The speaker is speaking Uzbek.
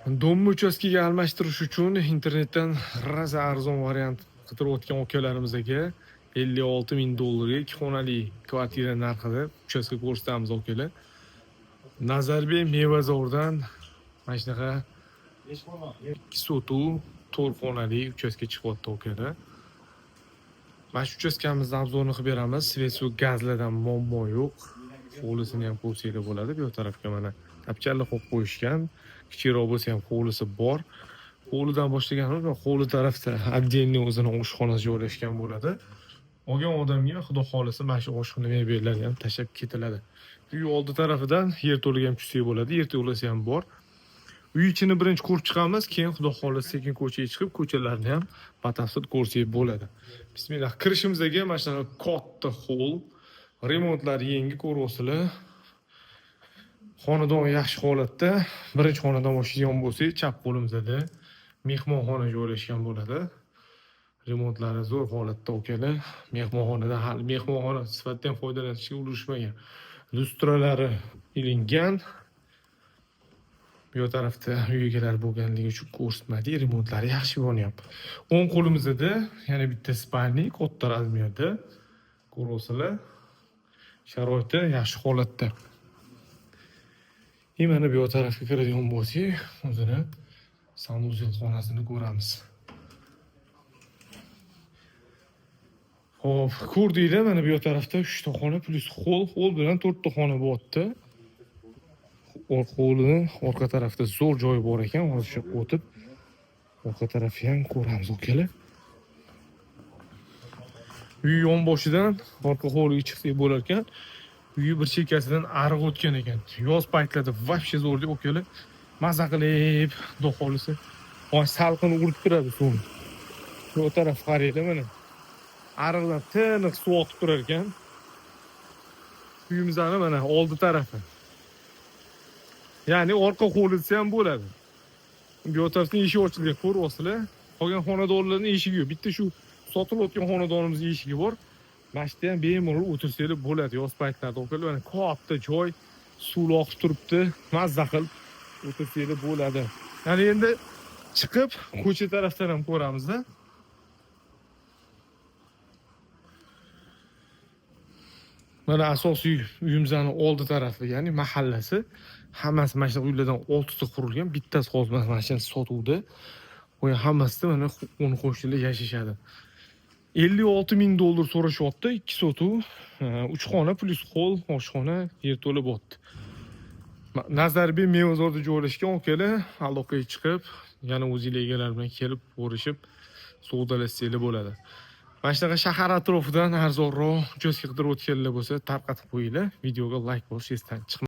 Domni uchastkaga almashtirish uchun internetdan rosa arzon variant qidirayotgan akalarimizga $56,000 2 xonali kvartira narxida uchastka ko'rsatamiz akalar. Nazarbek Mevazordan mana shunaqa 2 sotuv 4 xonali uchastka chiqyapti akalar. Mana shu uchastkamizni obzorini qilib beramiz. Svet suv gazlardan muammo yo'q. Hovlisini ham ko'rsanglar bo'ladi. Bu tarafga mana tapchalli qo'yib qo'yishgan. Kichikroq bo'lsa ham hovlisi bor. Hovlidan boshlaganimiz hovli tarafda отдельный o'zini oshxonasi joylashgan bo'ladi. Olgan odamga xudo xolisa mana shu oshxona mebellarni ham tashlab ketiladi. Uy oldi tarafidan yerto'laga ham tushsak bo'ladi. Yerto'lasi ham bor. Uy ichini birinchi ko'rib chiqamiz, keyin xudo xolisa sekin ko'chaga chiqib, ko'chalarni ham batafsil ko'rsak bo'ladi. Bismillah. Kirishimizga mana shu katta hol, remontlar yangi ko'ryapsizlar. Xonadon yaxshi holatda. Birinchi xonadon boshlaydigan bo'lsak, chap qo'limizda mehmonxona joylashgan bo'ladi. Remontlari zo'r holatda okalar. Mehmonxonada hali mehmonxona sifatida ham foydalanishga ulgurishmagan. Lustralari ilingan. Bu tarafda uy egalari bo'lganligi uchun ko'rsatmadik. Remontlari yaxshi bo'lyapti. O'ng qo'limizda yana bitta spalnik, katta razmerda. Ko'ryapsizlar. Sharoiti yaxshi holatda. Mana bu tarafga kiradigan bo'lsak, o'zini sanuzel xonasini ko'ramiz. Xo'p, ko'rdinglar, mana bu tarafda 3 ta xona plus hol bilan 4 ta xona bo'lyapti. Hovlining orqa tarafda zo'r joy bor ekan, hozir o'tib orqa tarafni ham ko'ramiz akalar. Uy yonboshidan orqa hovliga chiqsak bo'lar ekan. Uyi bir chekkasidan ariq o'tgan ekan. Yoz paytlarida вообще zo'r deb akalar. Maza qilib, xudo xolisa, salqin urib turadi suv. Bu taraf qaraydi mana. Ariqlar tiniq suv oqib turar ekan. Uyimizning mana oldi tarafi. Ya'ni orqa hovlisi ham bo'ladi. Bu tarafdan eshik ochilgan, ko'ryapsizlar. Qolgan xonadonlarning eshigi yo'q. Bitta shu sotilayotgan xonadonimizning eshigi bor. Mashta ham bemalol o'tirsanglar bo'ladi yoz paytlarida. Okalar, mana katta joy, suv oqib turibdi. Mazza qilib o'tirsanglar bo'ladi. Ya'ni endi chiqib ko'cha tarafdan ham ko'ramiz-da. Mana asosiy uyimizning oldi tarafi, ya'ni mahallasi, hammasi mana shu uylardan 6 ta qurilgan, bittasi hozir mana shu sotuvda. Bu hammasida mana qo'ni qo'shnilar yashashadi. $56,000 so'rashyapti, 2 sotuv, 3 xona plus hol, oshxona, yerto'la bo'pti. Nazarbek Mevazorda joylashgan akalar, aloqaga chiqib, yana o'zingizlar egalar bilan kelib ko'rishib, savdolashsanglar bo'ladi. Mana shunaqa shahar atrofidan arzonroq uchastka qidirib o'tganlar bo'lsa, tarqatib qo'yinglar. Videoga like bosishdan chiqmang.